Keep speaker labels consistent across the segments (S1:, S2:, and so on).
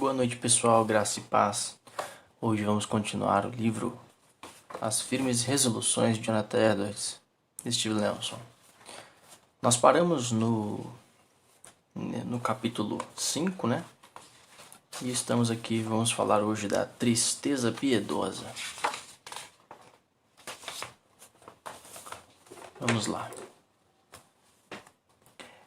S1: Boa noite, pessoal, graça e paz. Hoje vamos continuar o livro As Firmes Resoluções de Jonathan Edwards, de Steve Nelson. Nós paramos no capítulo 5, né? E estamos aqui, vamos falar hoje da tristeza piedosa. Vamos lá.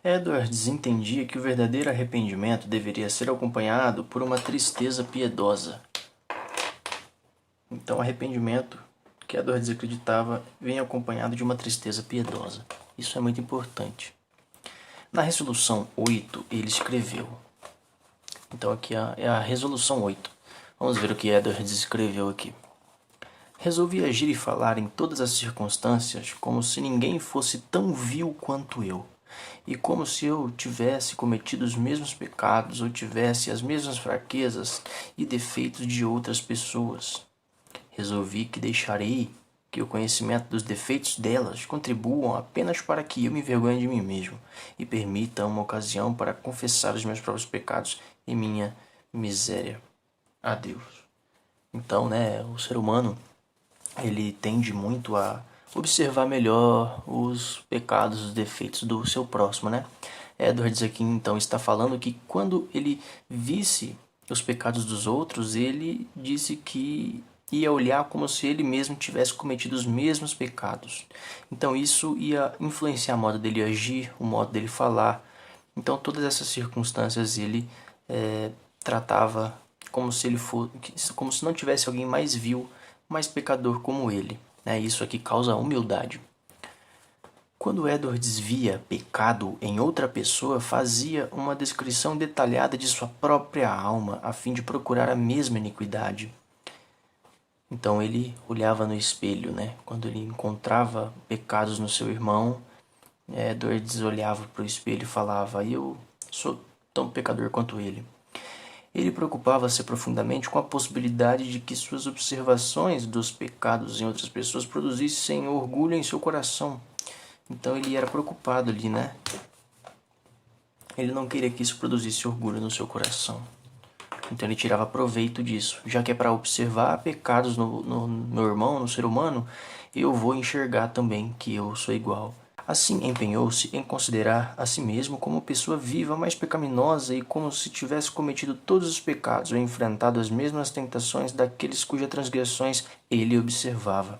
S1: Edwards entendia que o verdadeiro arrependimento deveria ser acompanhado por uma tristeza piedosa. Então, arrependimento, que Edwards acreditava, vem acompanhado de uma tristeza piedosa. Isso é muito importante. Na resolução 8, ele escreveu. Então, aqui é a resolução 8. Vamos ver o que Edwards escreveu aqui. Resolvi agir e falar em todas as circunstâncias como se ninguém fosse tão vil quanto eu, e como se eu tivesse cometido os mesmos pecados ou tivesse as mesmas fraquezas e defeitos de outras pessoas. Resolvi que deixarei que o conhecimento dos defeitos delas contribuam apenas para que eu me envergonhe de mim mesmo e permita uma ocasião para confessar os meus próprios pecados e minha miséria a Deus. Então, o ser humano, ele tende muito a observar melhor os pecados, os defeitos do seu próximo, né? Edwards aqui, então, está falando que quando ele visse os pecados dos outros, ele disse que ia olhar como se ele mesmo tivesse cometido os mesmos pecados. Então isso ia influenciar o modo dele agir, o modo dele falar. Então todas essas circunstâncias ele tratava como se ele como se não tivesse alguém mais vil, mais pecador como ele. Isso aqui causa humildade. Quando Edwards via pecado em outra pessoa, fazia uma descrição detalhada de sua própria alma, a fim de procurar a mesma iniquidade. Então ele olhava no espelho, Quando ele encontrava pecados no seu irmão, Edwards olhava para o espelho e falava: eu sou tão pecador quanto ele. Ele preocupava-se profundamente com a possibilidade de que suas observações dos pecados em outras pessoas produzissem orgulho em seu coração. Então ele era preocupado ali, Ele não queria que isso produzisse orgulho no seu coração. Então ele tirava proveito disso. Já que é para observar pecados no meu irmão, no ser humano, eu vou enxergar também que eu sou igual. Assim empenhou-se em considerar a si mesmo como pessoa viva, mais pecaminosa e como se tivesse cometido todos os pecados ou enfrentado as mesmas tentações daqueles cujas transgressões ele observava.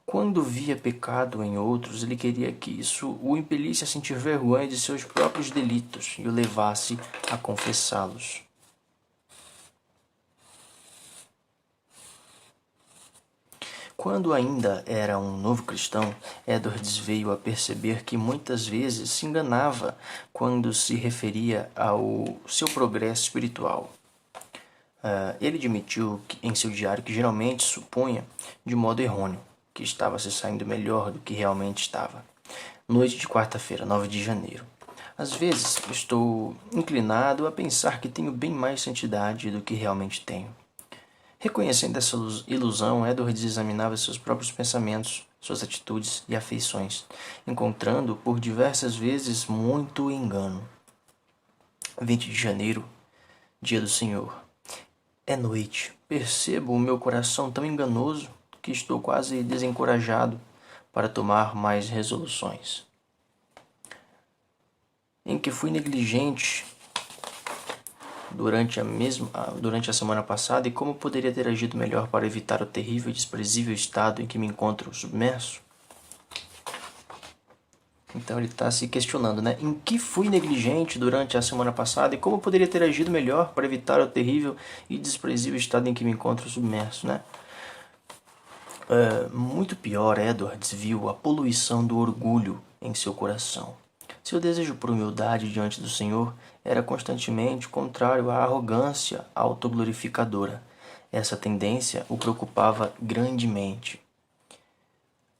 S1: Quando via pecado em outros, ele queria que isso o impelisse a sentir vergonha de seus próprios delitos e o levasse a confessá-los. Quando ainda era um novo cristão, Edwards veio a perceber que muitas vezes se enganava quando se referia ao seu progresso espiritual. Ele admitiu em seu diário que geralmente supunha, de modo errôneo, que estava se saindo melhor do que realmente estava. Noite de quarta-feira, 9 de janeiro. Às vezes estou inclinado a pensar que tenho bem mais santidade do que realmente tenho. Reconhecendo essa ilusão, Edwards examinava seus próprios pensamentos, suas atitudes e afeições, encontrando por diversas vezes muito engano. 20 de janeiro, dia do Senhor. É noite. Percebo o meu coração tão enganoso que estou quase desencorajado para tomar mais resoluções. Em que fui negligente durante a semana passada e como poderia ter agido melhor para evitar o terrível e desprezível estado em que me encontro submerso? Então ele está se questionando, Em que fui negligente durante a semana passada e como poderia ter agido melhor para evitar o terrível e desprezível estado em que me encontro submerso, Muito pior, Edwards viu a poluição do orgulho em seu coração. Seu desejo por humildade diante do Senhor era constantemente contrário à arrogância autoglorificadora. Essa tendência o preocupava grandemente.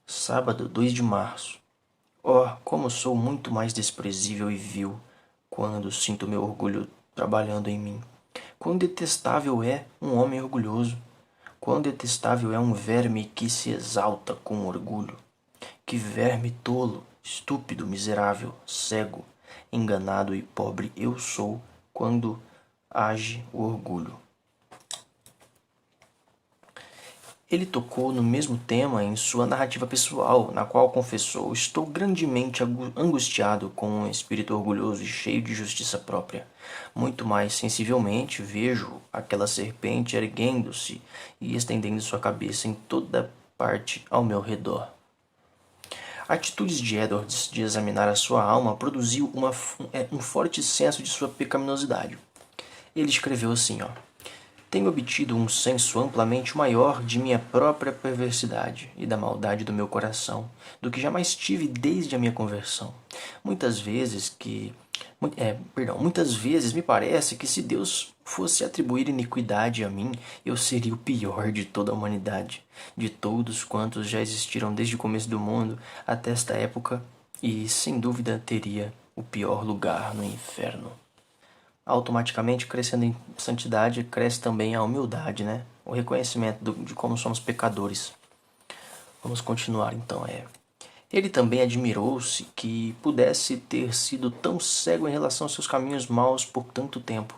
S1: Sábado, 2 de março. Oh, como sou muito mais desprezível e vil quando sinto meu orgulho trabalhando em mim. Quão detestável é um homem orgulhoso. Quão detestável é um verme que se exalta com orgulho. Que verme tolo, estúpido, miserável, cego, enganado e pobre eu sou quando age o orgulho. Ele tocou no mesmo tema em sua narrativa pessoal, na qual confessou: estou grandemente angustiado com um espírito orgulhoso e cheio de justiça própria. Muito mais sensivelmente vejo aquela serpente erguendo-se e estendendo sua cabeça em toda parte ao meu redor. Atitudes de Edwards de examinar a sua alma produziu um forte senso de sua pecaminosidade. Ele escreveu assim, tenho obtido um senso amplamente maior de minha própria perversidade e da maldade do meu coração do que jamais tive desde a minha conversão. Muitas vezes me parece que se Deus fosse atribuir iniquidade a mim, eu seria o pior de toda a humanidade, de todos quantos já existiram desde o começo do mundo até esta época, e sem dúvida teria o pior lugar no inferno. Automaticamente, crescendo em santidade, cresce também a humildade, né? O reconhecimento de como somos pecadores. Vamos continuar então. Ele também admirou-se que pudesse ter sido tão cego em relação aos seus caminhos maus por tanto tempo.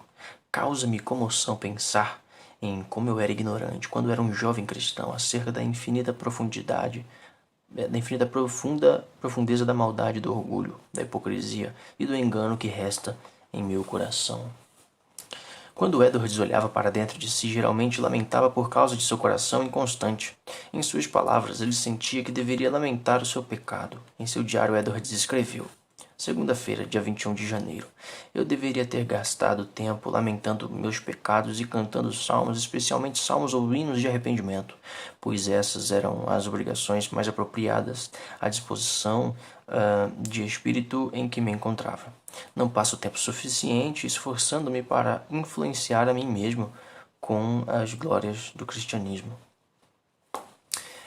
S1: Causa-me comoção pensar em como eu era ignorante quando era um jovem cristão acerca da infinita profundeza da maldade, do orgulho, da hipocrisia e do engano que resta em meu coração. Quando Edwards olhava para dentro de si, geralmente lamentava por causa de seu coração inconstante. Em suas palavras, ele sentia que deveria lamentar o seu pecado. Em seu diário, Edwards escreveu: segunda-feira, dia 21 de janeiro. Eu deveria ter gastado tempo lamentando meus pecados e cantando salmos, especialmente salmos ou hinos de arrependimento, pois essas eram as obrigações mais apropriadas à disposição de espírito em que me encontrava. Não passo tempo suficiente esforçando-me para influenciar a mim mesmo com as glórias do cristianismo.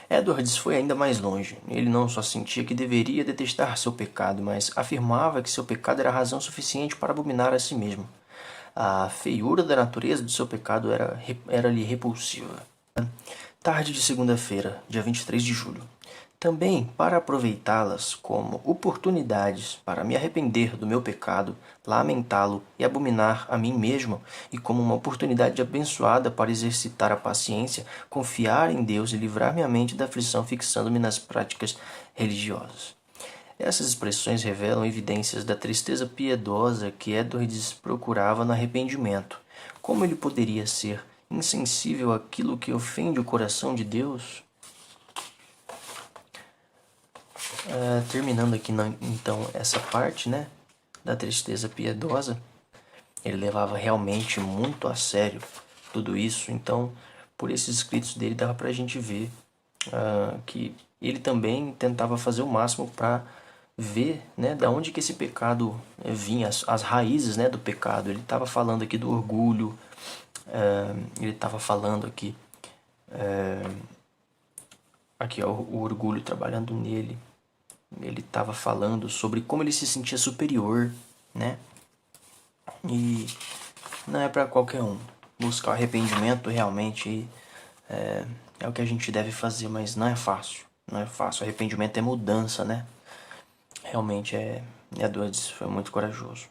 S1: Edwards foi ainda mais longe. Ele não só sentia que deveria detestar seu pecado, mas afirmava que seu pecado era razão suficiente para abominar a si mesmo. A feiura da natureza de seu pecado era-lhe repulsiva. Tarde de segunda-feira, dia 23 de julho. Também para aproveitá-las como oportunidades para me arrepender do meu pecado, lamentá-lo e abominar a mim mesmo, e como uma oportunidade abençoada para exercitar a paciência, confiar em Deus e livrar minha mente da aflição fixando-me nas práticas religiosas. Essas expressões revelam evidências da tristeza piedosa que Edwards procurava no arrependimento. Como ele poderia ser insensível àquilo que ofende o coração de Deus? Terminando aqui então essa parte, né, da tristeza piedosa, ele levava realmente muito a sério tudo isso. Então, por esses escritos dele dava para a gente ver que ele também tentava fazer o máximo para ver, né, da onde que esse pecado vinha, as raízes, né, do pecado. Ele estava falando aqui do orgulho, ele estava falando aqui o orgulho trabalhando nele. Ele estava falando sobre como ele se sentia superior, né? E não é para qualquer um. Buscar arrependimento realmente é o que a gente deve fazer, mas não é fácil. Não é fácil. Arrependimento é mudança, né? Realmente Edwards foi muito corajoso.